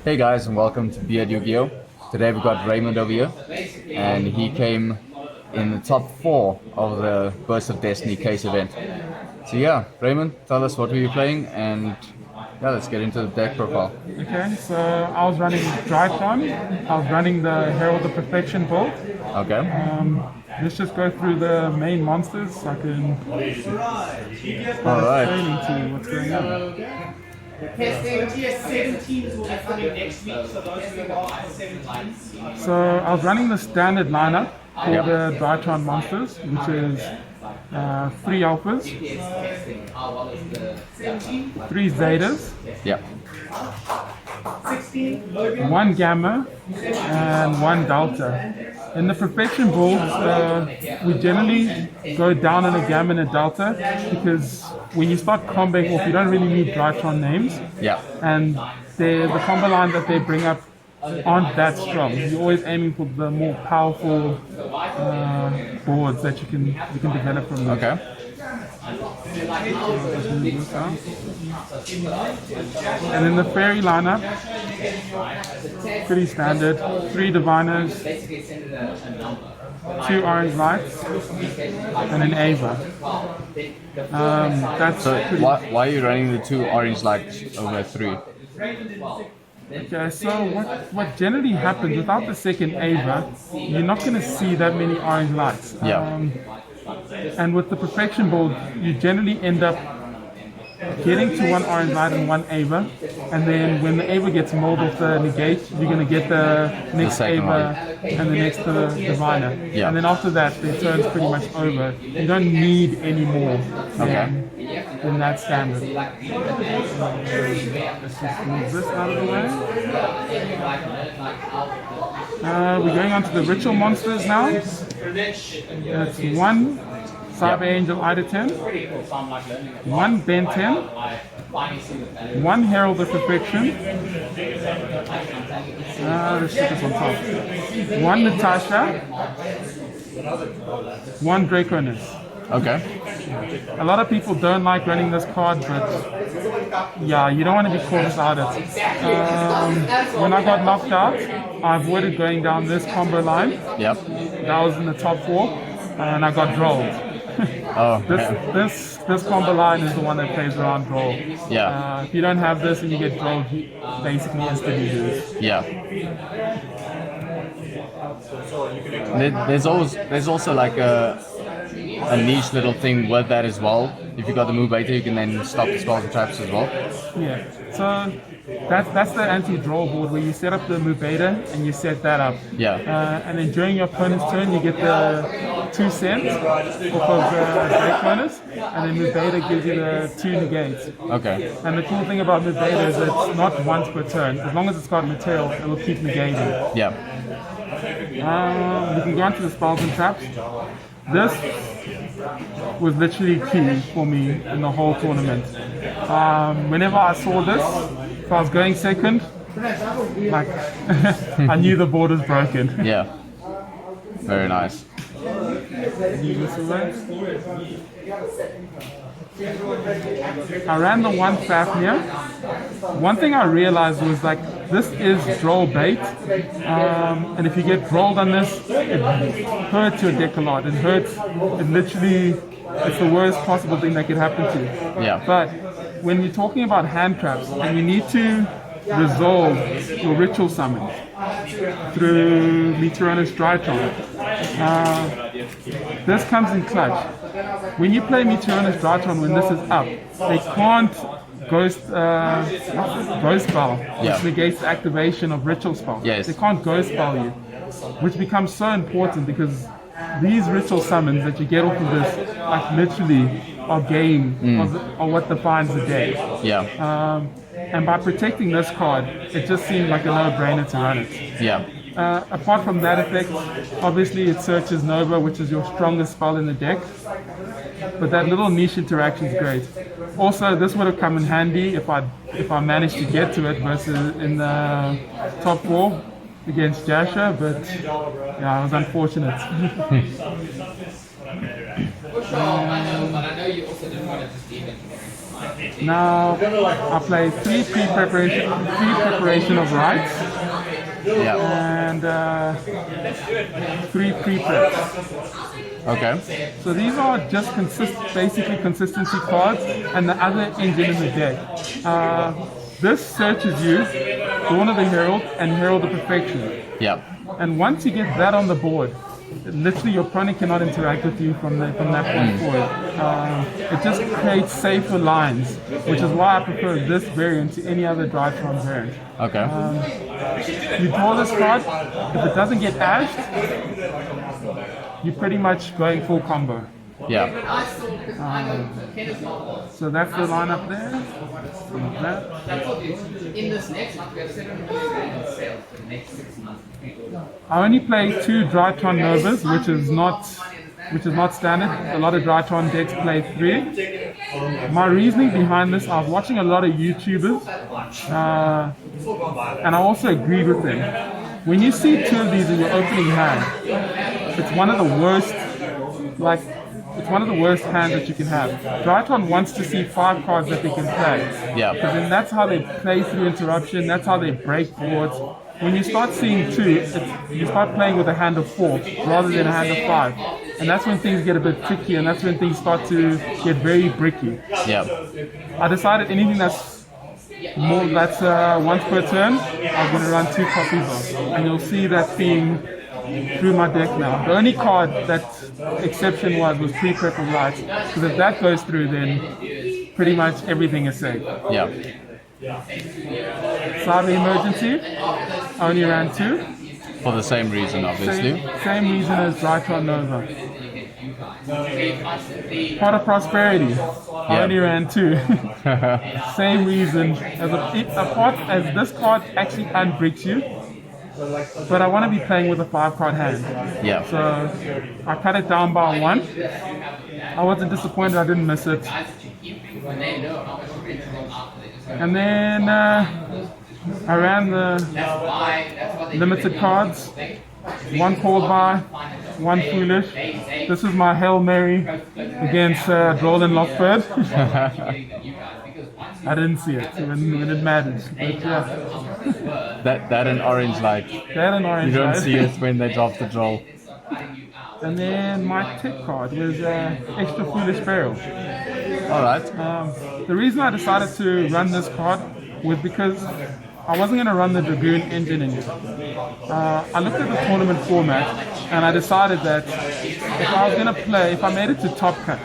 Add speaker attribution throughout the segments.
Speaker 1: Hey guys, and welcome to BeardYGO. Today we've got Raymond over here, and he came in the top 4 of the Burst of Destiny case event. So yeah, Raymond, tell us what were you playing, and yeah, let's get into the deck profile.
Speaker 2: Okay, so I was running Drytron. I was running the Herald of Perfection build.
Speaker 1: Okay.
Speaker 2: Let's just go through the main monsters so I can
Speaker 1: Alright.
Speaker 2: explain to you what's going on.
Speaker 3: Tier 17s will be coming next week, so those who are 17s.
Speaker 2: So I was running the standard lineup for the Drytron monsters, which is 3 alphas, 3 zetas,
Speaker 1: Yep.
Speaker 2: 1 gamma, and 1 delta. In the perfection builds, we generally go down on a gamma and a delta because when you start comboing off, you don't really need Drytron names.
Speaker 1: Yeah.
Speaker 2: And the combo line that they bring up aren't that strong. You're always aiming for the more powerful boards that you can develop from them.
Speaker 1: Okay.
Speaker 2: And then the fairy lineup, pretty standard. 3 diviners, 2 orange lights, and an Ava. That's
Speaker 1: So
Speaker 2: pretty.
Speaker 1: why are you running the 2 orange lights over 3?
Speaker 2: Okay, so what generally happens without the second Ava, you're not going to see that many orange lights.
Speaker 1: Yeah.
Speaker 2: And with the perfection build, you generally end up getting to 1 orange light and 1 Ava, and then when the Ava gets mold off the negate, you're going to get the next
Speaker 1: second
Speaker 2: Ava and the next diviner.
Speaker 1: Yeah.
Speaker 2: And then after that, the turn's pretty much over. You don't need any more than that standard. Let's just move this out of the way. We're going on to the ritual monsters now. That's 1 Cyber Angel Ida 10, 1 Ben 10, 1 Herald of Perfection, let's put this on top, 1 Natasha, 1 Draconis.
Speaker 1: Okay.
Speaker 2: A lot of people don't like running this card, but yeah, you don't want to be caught without it. When I got knocked out, I avoided going down this combo line.
Speaker 1: Yep.
Speaker 2: That was in the top 4, and I got drolled.
Speaker 1: Oh,
Speaker 2: This combo line is the one that plays around droll.
Speaker 1: Yeah.
Speaker 2: If you don't have this and you get drolled, you basically instantly lose.
Speaker 1: Yeah. There's also like a niche little thing with that as well. If you got the move beta, you can then stop the spells and traps as well.
Speaker 2: Yeah. So that's the anti-draw board where you set up the move beta and you set that up.
Speaker 1: Yeah.
Speaker 2: And then during your opponent's turn, you get the 2 cents off of the break bonus, and then move beta gives you the 2 negates.
Speaker 1: Okay.
Speaker 2: And the cool thing about move beta is it's not once per turn. As long as it's got material, it will keep negating.
Speaker 1: Yeah.
Speaker 2: We can go on to the spells and traps. This was literally key for me in the whole tournament. Whenever I saw this, if I was going second, like I knew the board was broken.
Speaker 1: Yeah. Very nice.
Speaker 2: I ran the 1 Fafnir. One thing I realized was like this is droll bait, and if you get drolled on this, it hurts your deck a lot. It hurts. It literally, it's the worst possible thing that could happen to you.
Speaker 1: Yeah.
Speaker 2: But when you're talking about hand traps and you need to resolve your ritual summons through Meteoronus Drytron, this comes in clutch. When you play Meteoronus Drytron when this is up, they can't ghost spell, which negates the activation of ritual spell.
Speaker 1: Yes.
Speaker 2: They can't ghost spell you, which becomes so important because these ritual summons that you get off of this, like literally, are game, are what defines the day.
Speaker 1: Yeah.
Speaker 2: And by protecting this card, it just seemed like a no-brainer to run it.
Speaker 1: Yeah.
Speaker 2: Apart from that effect, obviously it searches Nova, which is your strongest spell in the deck. But that little niche interaction is great. Also, this would have come in handy if I managed to get to it versus in the top 4. against Jasha, but yeah, I was unfortunate. Now I play three preparation of rights and three pre-preps.
Speaker 1: Okay.
Speaker 2: So these are just basically consistency cards and the other engine in the deck. This searches you, Dawn of the Herald and Herald of Perfection.
Speaker 1: Yeah.
Speaker 2: And once you get that on the board, literally your opponent cannot interact with you from that point forward. It just creates safer lines, which is why I prefer this variant to any other Drytron variant.
Speaker 1: Okay.
Speaker 2: You draw this card, if it doesn't get ashed, you're pretty much going full combo.
Speaker 1: Yeah.
Speaker 2: So that's the lineup there. I only play 2 Drytron Novas, which is not standard. A lot of Drytron decks play 3. My reasoning behind this, I was watching a lot of YouTubers, and I also agreed with them. When you see 2 of these in your opening hand, it's one of the worst, it's one of the worst hands that you can have. Drytron wants to see 5 cards that they can play.
Speaker 1: Yeah.
Speaker 2: Because then that's how they play through interruption, that's how they break boards. When you start seeing 2, you start playing with a hand of 4 rather than a hand of 5. And that's when things get a bit tricky, and that's when things start to get very bricky.
Speaker 1: Yeah.
Speaker 2: I decided anything that's once per turn, I'm going to run 2 copies of. And you'll see that theme through my deck now. The only card that exception was pre-prep of lights, because if that goes through, then pretty much everything is safe.
Speaker 1: Yeah.
Speaker 2: Cyber Emergency, I only ran 2.
Speaker 1: For the same reason, obviously.
Speaker 2: Same reason as Drytron Nova. Pot of Prosperity, I only ran 2. Same reason. As this card actually unbricks you, but I want to be playing with a 5-card hand.
Speaker 1: Yeah.
Speaker 2: So I cut it down by 1. I wasn't disappointed I didn't miss it. And then I ran the limited cards. 1 called by, 1 foolish. This is my Hail Mary against Roland Lockford. I didn't see it when it mattered. But yeah.
Speaker 1: That and orange light.
Speaker 2: That and orange
Speaker 1: You don't
Speaker 2: light.
Speaker 1: see it when they drop the draw.
Speaker 2: And then my tech card was Extra Foolish Barrel.
Speaker 1: Alright.
Speaker 2: The reason I decided to run this card was because I wasn't going to run the Dragoon engine in it. I looked at the tournament format and I decided that if I made it to top cut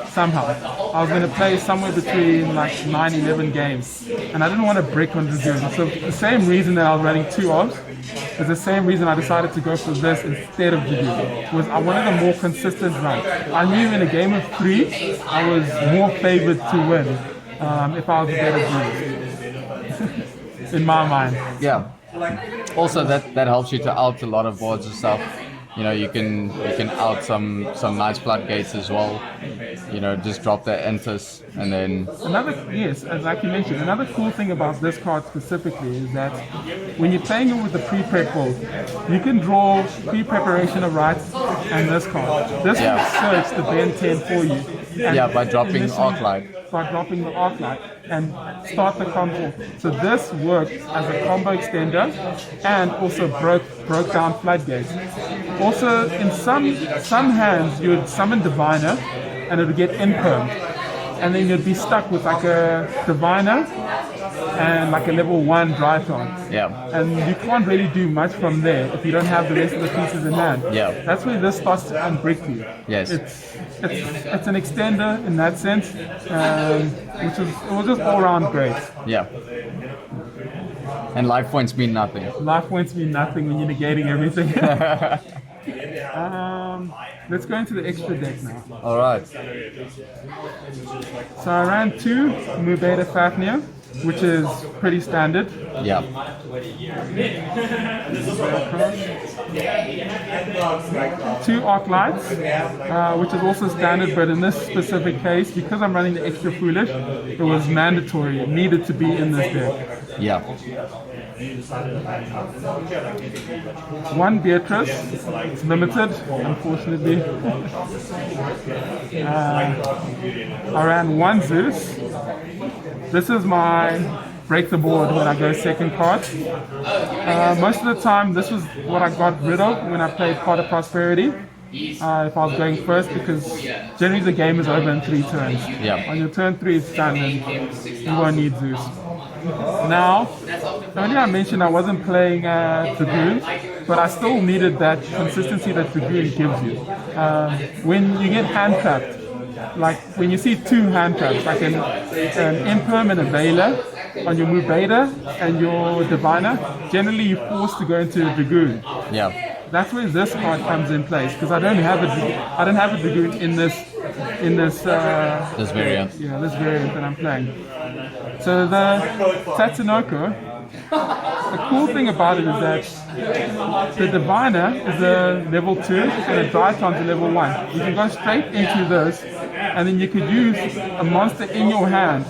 Speaker 2: somehow, I was going to play somewhere between 9-11 games, and I didn't want to brick on Dragoon. So the same reason that I was running 2 obs is the same reason I decided to go for this instead of Dragoon. Was I wanted a more consistent run. I knew in a game of 3, I was more favored to win if I was a better Dragoon. In my mind.
Speaker 1: Yeah. Also, that helps you to out a lot of boards and stuff. You know, you can out some nice floodgates as well. You know, just drop the enters and then.
Speaker 2: As like you mentioned, another cool thing about this card specifically is that when you're playing it with the pre-prep build, you can draw pre-preparation of rights and this card. This will search the Ben 10 for you.
Speaker 1: By dropping Arc Light.
Speaker 2: By dropping the Arc Light and start the combo. So this worked as a combo extender and also broke down floodgates. Also, in some hands, you would summon Diviner and it would get impermed. And then you'd be stuck with like a Diviner and like a level 1 Drytron.
Speaker 1: Yeah.
Speaker 2: And you can't really do much from there if you don't have the rest of the pieces in hand.
Speaker 1: Yeah.
Speaker 2: That's where this starts to unbrick you.
Speaker 1: Yes.
Speaker 2: It's an extender in that sense, it was just all around great.
Speaker 1: Yeah. And life points mean nothing.
Speaker 2: Life points mean nothing when you're negating everything. Let's go into the extra deck now.
Speaker 1: Alright.
Speaker 2: So I ran 2 Mubeda Fafnir, which is pretty standard.
Speaker 1: Yeah.
Speaker 2: 2 Arc Lights, which is also standard, but in this specific case, because I'm running the Extra Foolish, it was mandatory. It needed to be in this deck.
Speaker 1: Yeah.
Speaker 2: One Beatrice, it's limited, unfortunately. I ran one Zeus. This is my break the board when I go second card. Most of the time, this was what I got rid of when I played Pot of Prosperity. If I was going first, because generally the game is over in 3 turns.
Speaker 1: Yeah.
Speaker 2: On your turn 3, it's done, and you won't need Zeus. Now, earlier I mentioned I wasn't playing Dragoon, but I still needed that consistency that Dragoon gives you. When you get hand trapped, like when you see 2 hand traps, like an Imperm and a Veiler on your move Beta and your Diviner, generally you're forced to go into Dragoon.
Speaker 1: Yeah.
Speaker 2: That's where this card comes in place, because I don't have a Dragoon in this
Speaker 1: This variant.
Speaker 2: Yeah, this variant that I'm playing. So the Tatsunoko, the cool thing about it is that the Diviner is a level 2 and the Drytron's a level 1. You can go straight into this, and then you could use a monster in your hand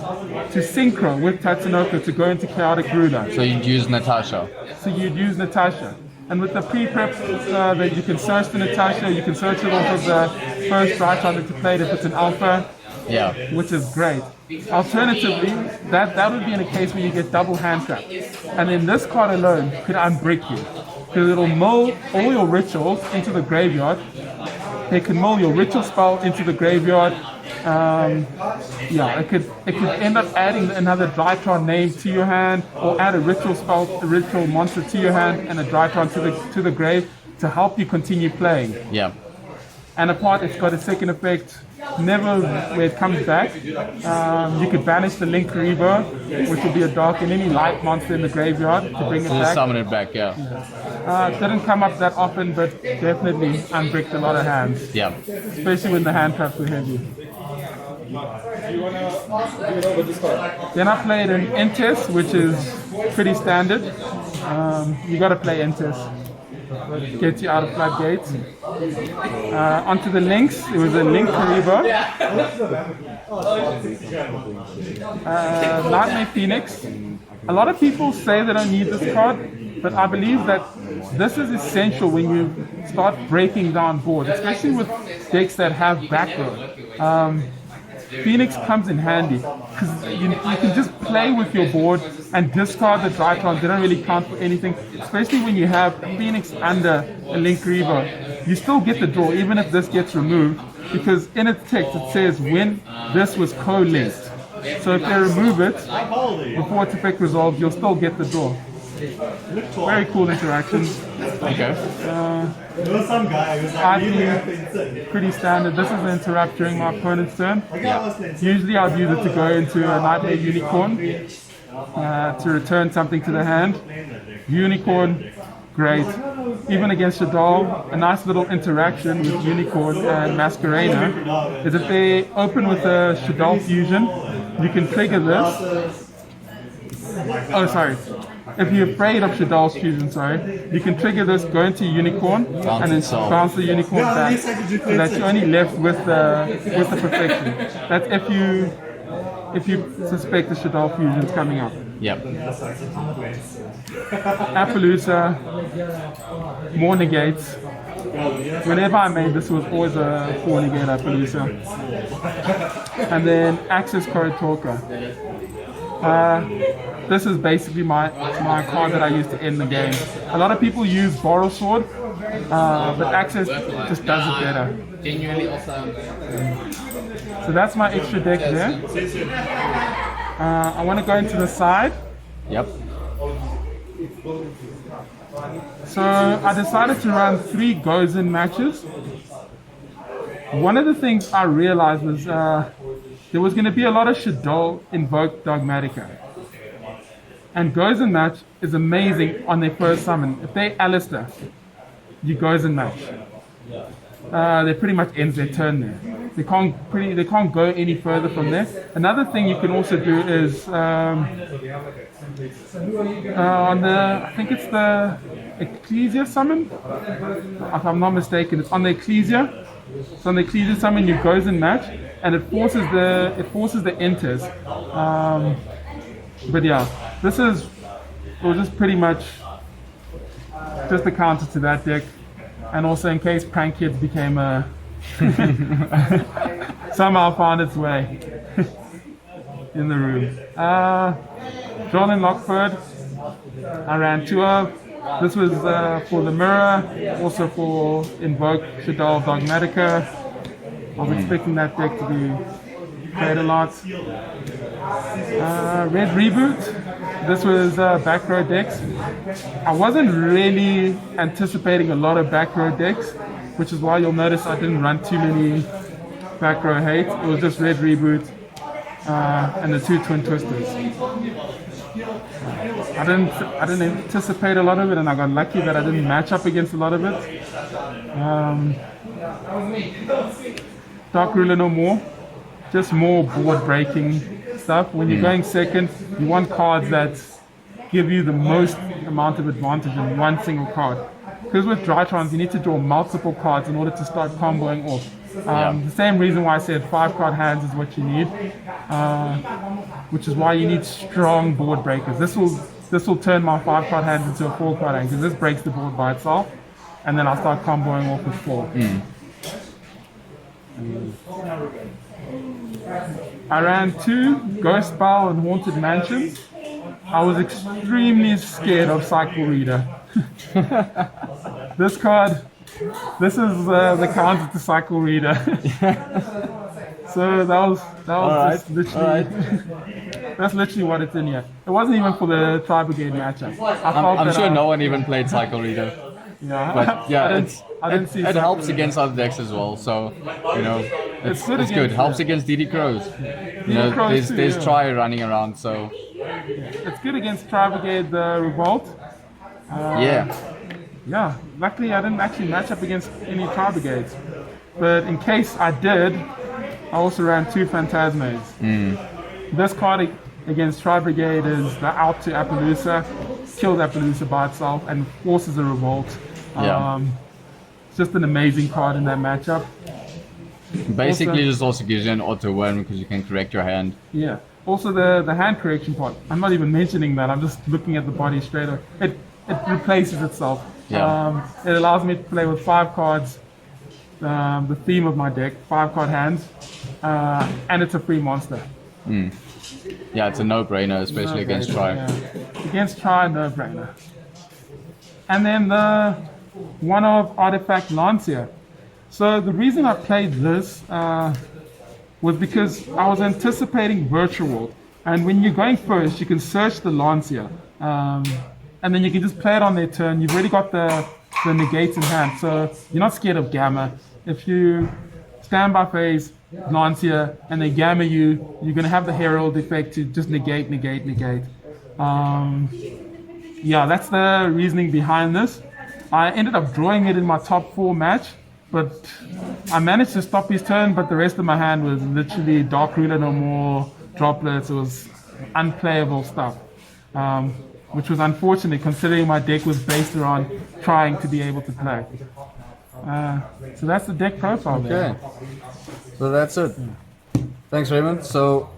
Speaker 2: to synchro with Tatsunoko to go into Chaotic Ruler.
Speaker 1: So you'd use Natasha.
Speaker 2: So you'd use Natasha. And with the pre-prep that you can search the Natasha, you can search it off of the first Drytron that you played if it's an alpha,
Speaker 1: Yeah.
Speaker 2: which is great. Alternatively, that would be in a case where you get double hand trap. And then this card alone could unbrick you, because it'll mull all your rituals into the graveyard. It can mull your ritual spell into the graveyard. It could end up adding another Drytron name to your hand, or add a ritual spell, a ritual monster to your hand, and a Drytron to the grave to help you continue playing.
Speaker 1: Yeah.
Speaker 2: And apart, it's got a second effect. Never where it comes back. You could banish the Link Reaver, which will be a dark and any light monster in the graveyard to bring it
Speaker 1: So just
Speaker 2: back.
Speaker 1: summon it back, yeah.
Speaker 2: It didn't come up that often, but definitely unbricked a lot of hands,
Speaker 1: Yeah.
Speaker 2: especially when the hand traps were heavy. Then I played an Entes, which is pretty standard. You got to play Entes. Gets you out of floodgates. Onto the links, it was a Link Kariba, Nightmare Phoenix. A lot of people say they don't need this card, but I believe that this is essential when you start breaking down boards, especially with decks that have back row. Phoenix comes in handy because you can just play with your board and discard the Drytron. They don't really count for anything, especially when you have Phoenix under a Link Reaver. You still get the draw even if this gets removed, because in its text it says when this was co-linked. So if they remove it before its effect resolves, you'll still get the draw. Very cool interaction.
Speaker 1: Okay.
Speaker 4: There was some guy who was like really happy.
Speaker 2: Pretty standard. This is an interrupt during my opponent's turn.
Speaker 1: Yeah.
Speaker 2: Usually I'd use it to go into a Nightmare Unicorn to return something to the hand. Unicorn, great. Even against Shadal, a nice little interaction with Unicorn and Masquerena is if they open with a Shadal fusion, you can trigger this. Oh, sorry. If you're afraid of Shadal's fusion, you can trigger this, go into Unicorn, and then bounce the Unicorn back. So that you're only left with the perfection. That's if you suspect the Shadal fusion is coming up.
Speaker 1: Yep.
Speaker 2: Appaloosa, more negates. Whenever I made this, was always a 4 negate Appaloosa. And then Axis Korotoka. This is basically my card that I use to end the game. A lot of people use Borrow Sword, but Access just does it better.
Speaker 3: Genuinely awesome.
Speaker 2: So that's my extra deck there. I want to go into the side.
Speaker 1: Yep.
Speaker 2: So I decided to run 3 goes-in matches. One of the things I realized was there was going to be a lot of Shadol invoked Dogmatica. And goes-in match is amazing on their first summon. If they Alistair, you goes-in match. They pretty much ends their turn there. They can't go any further from there. Another thing you can also do is on the, I think it's the Ecclesia summon, if I'm not mistaken. It's on the Ecclesia. So on the Ecclesia summon, you goes-in match, and it forces the enters. But yeah, this is it was just pretty much just a counter to that deck, and also in case Prank Kids became a somehow found its way in the room. John and Lockford, I ran 2-0. This was for the mirror, also for Invoke, Shadal, Dogmatica. I was expecting that deck to be played a lot. Red Reboot, this was back row decks. I wasn't really anticipating a lot of back row decks, which is why you'll notice I didn't run too many back row hate. It was just Red Reboot and the 2 Twin Twisters. I didn't anticipate a lot of it, and I got lucky that I didn't match up against a lot of it. Dark Ruler no more, just more board breaking stuff. When you're going second, you want cards that give you the most amount of advantage in one single card. Because with Drytrons, you need to draw multiple cards in order to start comboing off. The same reason why I said 5-card hands is what you need, which is why you need strong board breakers. This will turn my 5-card hands into a 4-card hand, because this breaks the board by itself, and then I'll start comboing off with 4. I ran 2 Ghost Bowl and Haunted Mansions. I was extremely scared of Cycle Reader. This card, this is the counter to Cycle Reader. So that was just literally, that's literally what it's in here. It wasn't even for the Tri-Brigade matchup.
Speaker 1: I'm sure no one even played Cycle Reader.
Speaker 2: Yeah,
Speaker 1: But yeah,
Speaker 2: it
Speaker 1: helps against other decks as well. So, you know, it's good. Helps against DD Crows. You know,
Speaker 2: Crows
Speaker 1: there's
Speaker 2: too, yeah.
Speaker 1: Tri running around. So
Speaker 2: it's good against Tri-Brigade Revolt. Yeah, luckily I didn't actually match up against any Tri-Brigades. But in case I did, I also ran 2 Phantasmes. This card against Tri-Brigade is the out to Appaloosa, kills Appaloosa by itself, and forces a revolt. It's just an amazing card in that matchup.
Speaker 1: basically, this also gives you an auto win because you can correct your hand.
Speaker 2: Yeah. Also the hand correction part. I'm not even mentioning that. I'm just looking at the body straight away. It replaces itself.
Speaker 1: Yeah.
Speaker 2: It allows me to play with 5 cards. The theme of my deck, 5-card hands, and it's a free monster.
Speaker 1: Yeah, it's a no-brainer, especially against Tri.
Speaker 2: Yeah. Against Tri, no-brainer. And then the one of Artifact Lancia. So the reason I played this was because I was anticipating Virtual World. And when you're going first, you can search the Lancia. And then you can just play it on their turn. You've already got the negates in hand, so you're not scared of Gamma. If you stand by phase, Lancia, and they Gamma you, you're going to have the Herald effect to just negate. Yeah, that's the reasoning behind this. I ended up drawing it in my top 4 match, but I managed to stop his turn, but the rest of my hand was literally Dark Ruler no more, droplets. It was unplayable stuff. Which was unfortunate considering my deck was based around trying to be able to play. So that's the deck profile there.
Speaker 1: Okay, so that's it. Thanks, Raymond. So,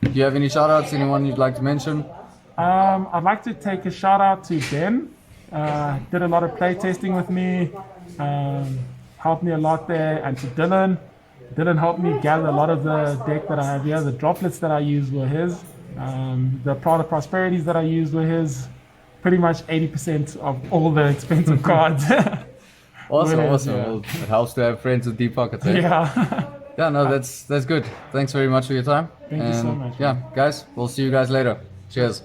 Speaker 1: do you have any shoutouts? Anyone you'd like to mention?
Speaker 2: I'd like to take a shout out to Ben. Did a lot of play testing with me, helped me a lot there, and to Dylan. Dylan helped me gather a lot of the deck that I have here. The droplets that I used were his. The product prosperities that I used were his. Pretty much 80% of all the expensive cards.
Speaker 1: Awesome.
Speaker 2: Yeah.
Speaker 1: Well, it helps to have friends with deep pockets. Eh?
Speaker 2: Yeah.
Speaker 1: Yeah, no, that's good. Thanks very much for your time.
Speaker 2: Thank you so much.
Speaker 1: Yeah, guys, we'll see you guys later. Cheers.